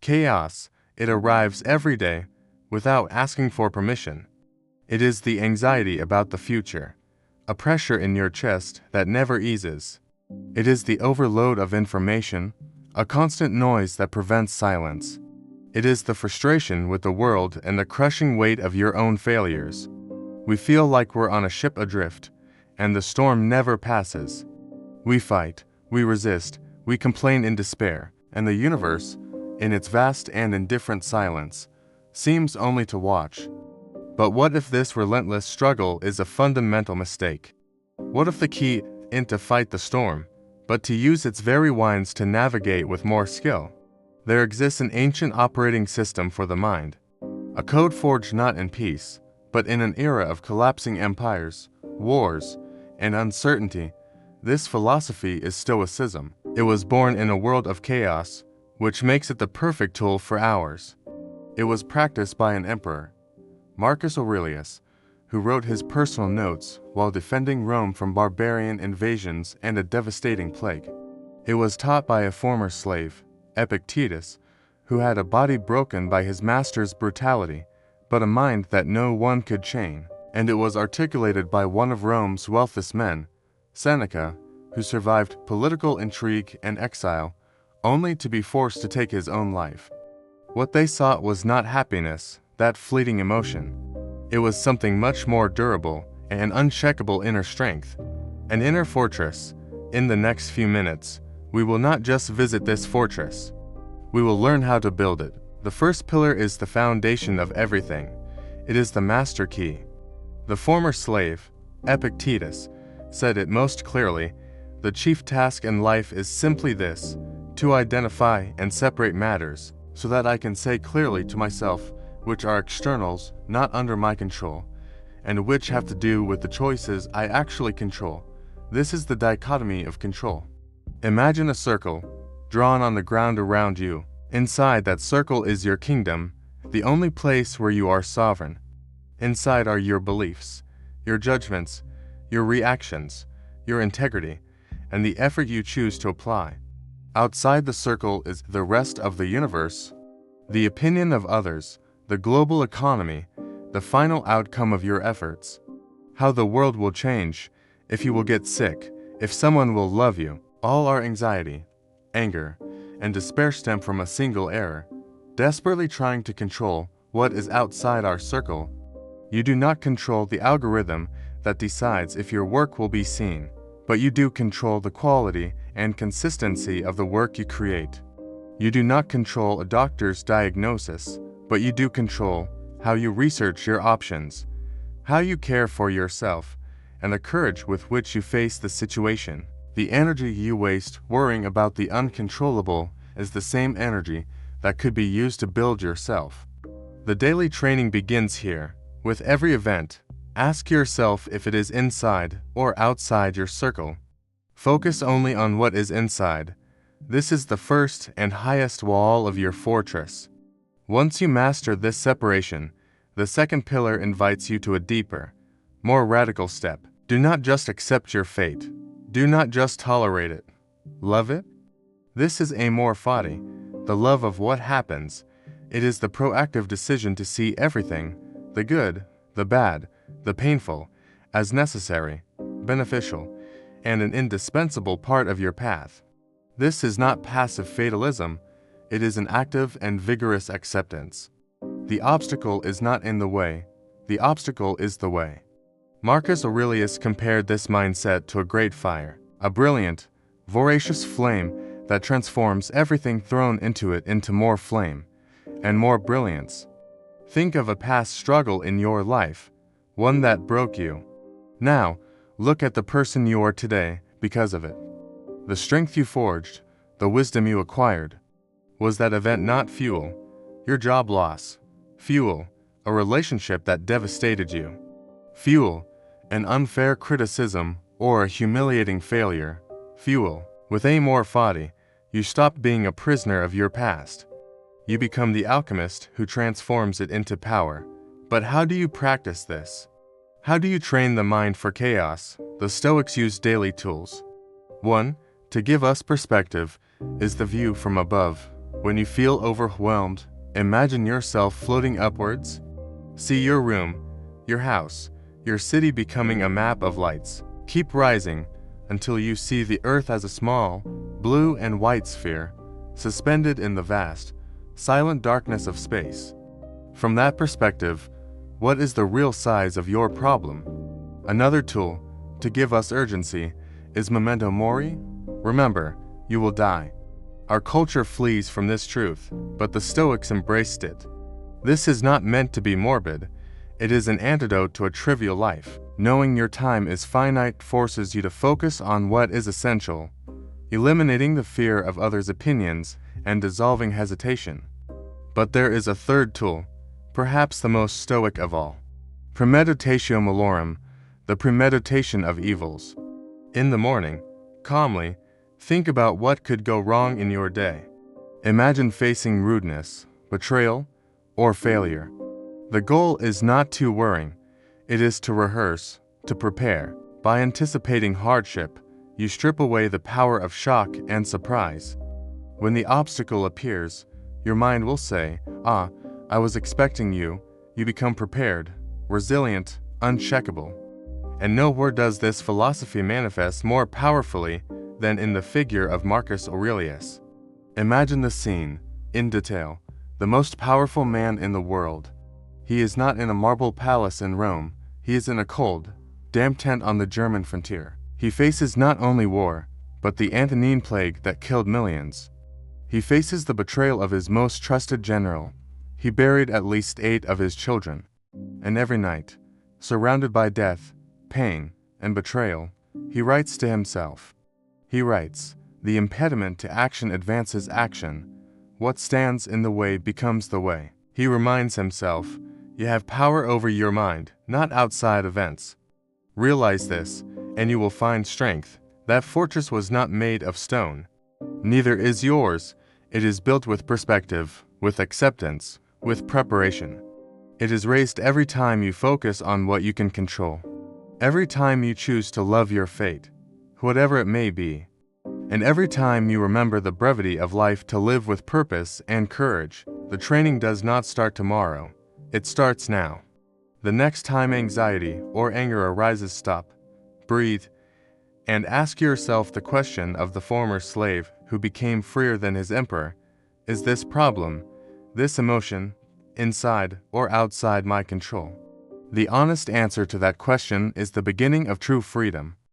Chaos, it arrives every day, without asking for permission. It is the anxiety about the future, a pressure in your chest that never eases. It is the overload of information, a constant noise that prevents silence. It is the frustration with the world and the crushing weight of your own failures. We feel like we're on a ship adrift, and the storm never passes. We fight, we resist, we complain in despair, and the universe, in its vast and indifferent silence, seems only to watch. But what if this relentless struggle is a fundamental mistake? What if the key isn't to fight the storm, but to use its very winds to navigate with more skill? There exists an ancient operating system for the mind, a code forged not in peace, but in an era of collapsing empires, wars, and uncertainty. This philosophy is stoicism. It was born in a world of chaos, which makes it the perfect tool for ours. It was practiced by an emperor, Marcus Aurelius, who wrote his personal notes while defending Rome from barbarian invasions and a devastating plague. It was taught by a former slave, Epictetus, who had a body broken by his master's brutality, but a mind that no one could chain. And it was articulated by one of Rome's wealthiest men, Seneca, who survived political intrigue and exile, only to be forced to take his own life. What they sought was not happiness, that fleeting emotion. It was something much more durable, an unshakable inner strength, an inner fortress. In the next few minutes, we will not just visit this fortress. We will learn how to build it. The first pillar is the foundation of everything. It is the master key. The former slave, Epictetus, said it most clearly: the chief task in life is simply this, to identify and separate matters, so that I can say clearly to myself which are externals not under my control, and which have to do with the choices I actually control. This is the dichotomy of control. Imagine a circle, drawn on the ground around you. Inside that circle is your kingdom, the only place where you are sovereign. Inside are your beliefs, your judgments, your reactions, your integrity, and the effort you choose to apply. Outside the circle is the rest of the universe, the opinion of others, the global economy, the final outcome of your efforts. How the world will change, if you will get sick, if someone will love you. All our anxiety, anger, and despair stem from a single error, desperately trying to control what is outside our circle. You do not control the algorithm that decides if your work will be seen, but you do control the quality and consistency of the work you create. You do not control a doctor's diagnosis, but you do control how you research your options, how you care for yourself, and the courage with which you face the situation. The energy you waste worrying about the uncontrollable is the same energy that could be used to build yourself. The daily training begins here. With every event, ask yourself if it is inside or outside your circle. Focus only on what is inside. This is the first and highest wall of your fortress. Once you master this separation, the second pillar invites you to a deeper, more radical step. Do not just accept your fate. Do not just tolerate it. Love it? This is amor fati, the love of what happens. It is the proactive decision to see everything, the good, the bad, the painful, as necessary, beneficial, and an indispensable part of your path. This is not passive fatalism, it is an active and vigorous acceptance. The obstacle is not in the way, the obstacle is the way. Marcus Aurelius compared this mindset to a great fire, a brilliant, voracious flame that transforms everything thrown into it into more flame and more brilliance. Think of a past struggle in your life, one that broke you. Now, look at the person you are today because of it. The strength you forged, the wisdom you acquired. Was that event not fuel, your job loss? Fuel, a relationship that devastated you? Fuel, an unfair criticism or a humiliating failure? Fuel, with amor fati, you stop being a prisoner of your past. You become the alchemist who transforms it into power. But how do you practice this? How do you train the mind for chaos? The Stoics use daily tools. 1. To give us perspective, is the view from above. When you feel overwhelmed, imagine yourself floating upwards. See your room, your house, your city becoming a map of lights. Keep rising until you see the earth as a small, blue and white sphere, suspended in the vast, silent darkness of space. From that perspective, what is the real size of your problem? Another tool, to give us urgency, is memento mori. Remember, you will die. Our culture flees from this truth, but the Stoics embraced it. This is not meant to be morbid. It is an antidote to a trivial life. Knowing your time is finite forces you to focus on what is essential, eliminating the fear of others' opinions and dissolving hesitation. But there is a third tool, perhaps the most stoic of all. Premeditatio malorum, the premeditation of evils. In the morning, calmly, think about what could go wrong in your day. Imagine facing rudeness, betrayal, or failure. The goal is not to worry, it is to rehearse, to prepare. By anticipating hardship, you strip away the power of shock and surprise. When the obstacle appears, your mind will say, "Ah, I was expecting you." You become prepared, resilient, uncheckable. And nowhere does this philosophy manifest more powerfully than in the figure of Marcus Aurelius. Imagine the scene, in detail, the most powerful man in the world. He is not in a marble palace in Rome, he is in a cold, damp tent on the German frontier. He faces not only war, but the Antonine plague that killed millions. He faces the betrayal of his most trusted general. He buried at least 8 of his children. And every night, surrounded by death, pain, and betrayal, he writes to himself. He writes, "The impediment to action advances action. What stands in the way becomes the way." He reminds himself, you have power over your mind, not outside events. Realize this, and you will find strength. That fortress was not made of stone. Neither is yours. It is built with perspective, with acceptance, with preparation. It is raised every time you focus on what you can control. Every time you choose to love your fate, whatever it may be. And every time you remember the brevity of life to live with purpose and courage. The training does not start tomorrow. It starts now. The next time anxiety or anger arises, stop, breathe, and ask yourself the question of the former slave who became freer than his emperor. Is this problem, this emotion, inside or outside my control? The honest answer to that question is the beginning of true freedom.